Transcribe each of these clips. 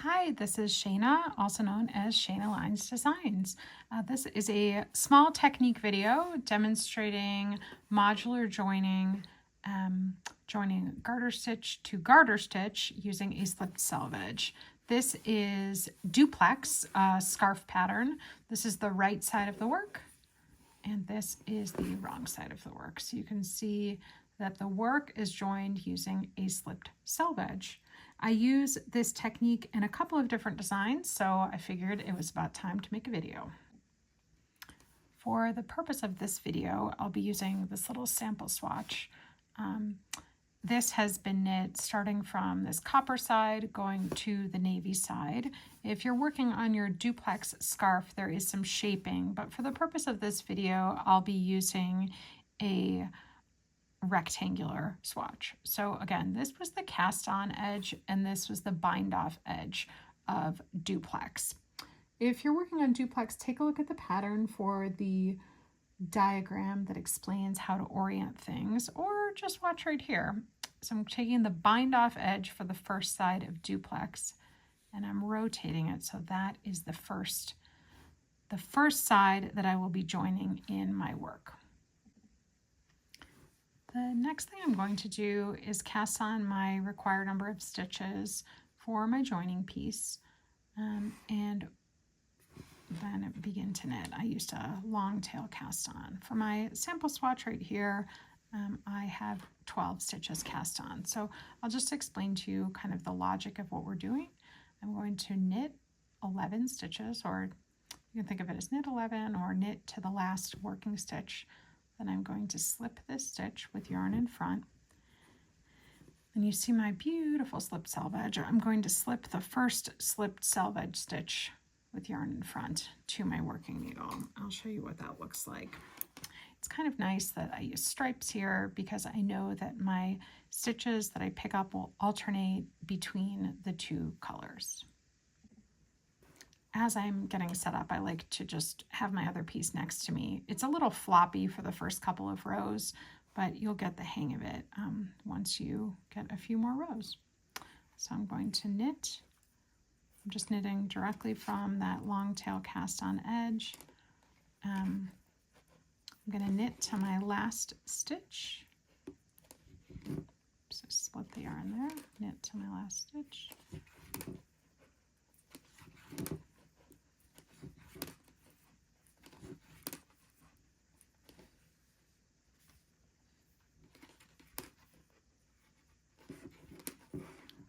Hi, this is Shana, also known as Shanalines Designs. This is a small technique video demonstrating modular joining, joining garter stitch to garter stitch using a slipped selvage. This is Duplex scarf pattern. This is the right side of the work, and this is the wrong side of the work. So you can see that the work is joined using a slipped selvage. I use this technique in a couple of different designs, so I figured it was about time to make a video. For the purpose of this video, I'll be using this little sample swatch. This has been knit starting from this copper side going to the navy side. If you're working on your duplex scarf, there is some shaping, but for the purpose of this video, I'll be using a rectangular swatch. So again, this was the cast on edge and this was the bind off edge of duplex. If you're working on duplex, take a look at the pattern for the diagram that explains how to orient things, or just watch right here. So I'm taking the bind off edge for the first side of duplex and I'm rotating it so that is the first side that I will be joining in my work. The next thing I'm going to do is cast on my required number of stitches for my joining piece and then begin to knit. I used a long tail cast on. For my sample swatch right here, I have 12 stitches cast on. So I'll just explain to you kind of the logic of what we're doing. I'm going to knit 11 stitches, or you can think of it as knit 11 or knit to the last working stitch. Then I'm going to slip this stitch with yarn in front. And you see my beautiful slipped selvage. I'm going to slip the first slipped selvage stitch with yarn in front to my working needle. I'll show you what that looks like. It's kind of nice that I use stripes here because I know that my stitches that I pick up will alternate between the two colors. As I'm getting set up, I like to just have my other piece next to me. It's a little floppy for the first couple of rows, but you'll get the hang of it once you get a few more rows. So I'm going to knit. I'm just knitting directly from that long tail cast on edge. I'm going to knit to my last stitch. So split the yarn there, knit to my last stitch.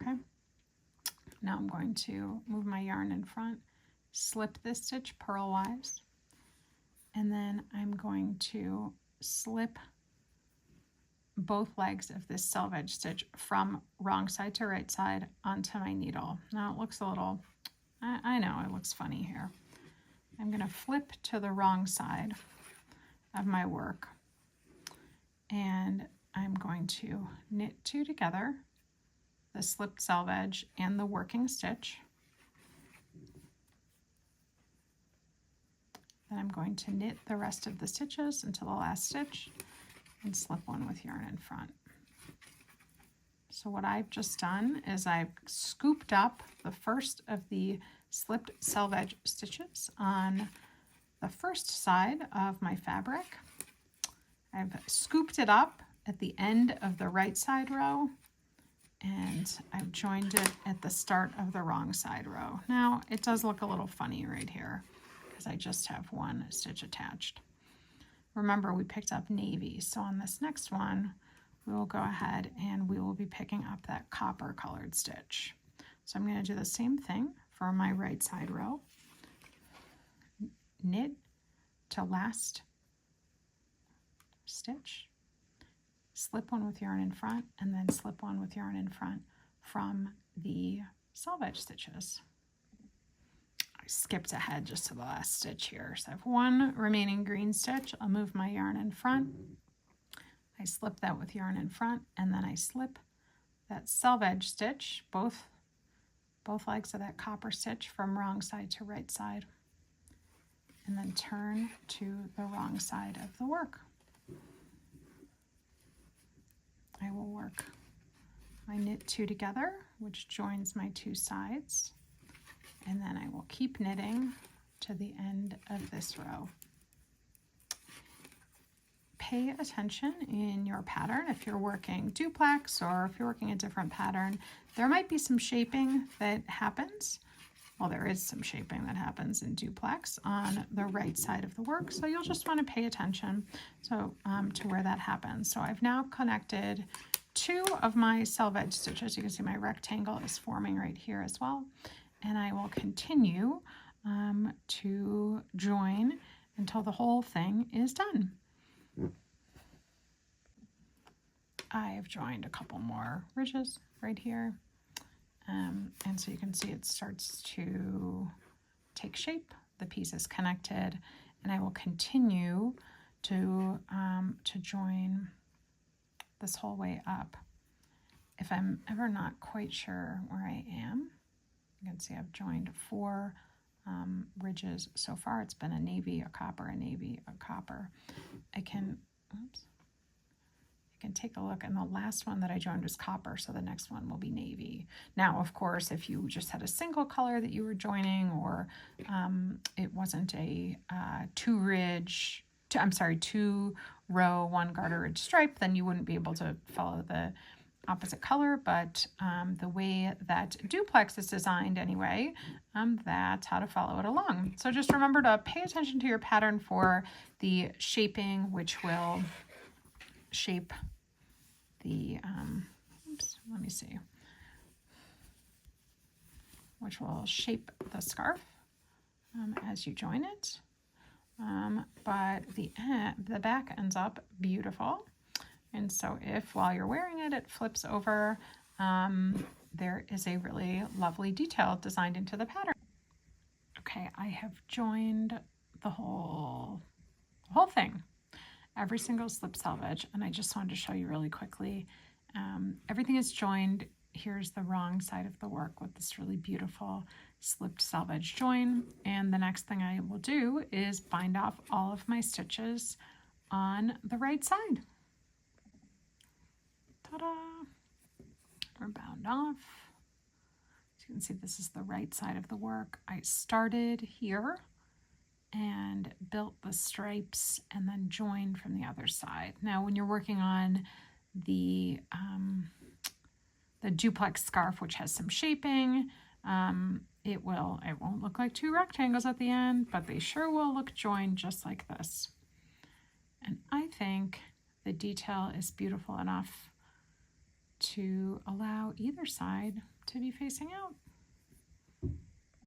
Okay, now I'm going to move my yarn in front, slip this stitch purlwise, and then I'm going to slip both legs of this selvage stitch from wrong side to right side onto my needle. Now it looks a little, I know it looks funny here. I'm going to flip to the wrong side of my work and I'm going to knit two together, the slipped selvage and the working stitch. Then I'm going to knit the rest of the stitches until the last stitch and slip one with yarn in front. So what I've just done is I've scooped up the first of the slipped selvage stitches on the first side of my fabric. I've scooped it up at the end of the right side row and I've joined it at the start of the wrong side row. Now it does look a little funny right here because I just have one stitch attached. Remember, we picked up navy, so on this next one we will go ahead and we will be picking up that copper colored stitch. So I'm going to do the same thing for my right side row. Knit to last stitch, slip one with yarn in front, and then slip one with yarn in front from the selvage stitches. I skipped ahead just to the last stitch here. So I have one remaining green stitch. I'll move my yarn in front. I slip that with yarn in front, and then I slip that selvage stitch, both legs of that copper stitch from wrong side to right side, and then turn to the wrong side of the work. I will work my knit two together, which joins my two sides. And then I will keep knitting to the end of this row. Pay attention in your pattern if you're working duplex or if you're working a different pattern. There might be some shaping that happens. Well, there is some shaping that happens in duplex on the right side of the work, so you'll just want to pay attention to where that happens. So I've now connected 2 of my selvedge stitches. You can see my rectangle is forming right here as well, and I will continue to join until the whole thing is done. I've joined a couple more ridges right here. And so you can see it starts to take shape. The piece is connected, and I will continue to join this whole way up. If I'm ever not quite sure where I am, you can see I've joined 4 ridges so far. It's been a navy, a copper, a navy, a copper. I can take a look, and the last one that I joined was copper, so the next one will be navy. Now, of course, if you just had a single color that you were joining, or it wasn't a 2-row 1 garter ridge stripe, then you wouldn't be able to follow the opposite color. But the way that duplex is designed anyway, that's how to follow it along. So just remember to pay attention to your pattern for the shaping, which will shape the which will shape the scarf as you join it, but the back ends up beautiful. And so if while you're wearing it, it flips over, there is a really lovely detail designed into the pattern. Okay, I have joined the whole thing, every single slip selvage, and I just wanted to show you really quickly. Everything is joined. Here's the wrong side of the work with this really beautiful slipped selvage join, and the next thing I will do is bind off all of my stitches on the right side. Ta-da! We're bound off. As you can see, this is the right side of the work. I started here and built the stripes and then joined from the other side. Now, when you're working on the duplex scarf, which has some shaping, it won't look like 2 rectangles at the end, but they sure will look joined just like this. And I think the detail is beautiful enough to allow either side to be facing out.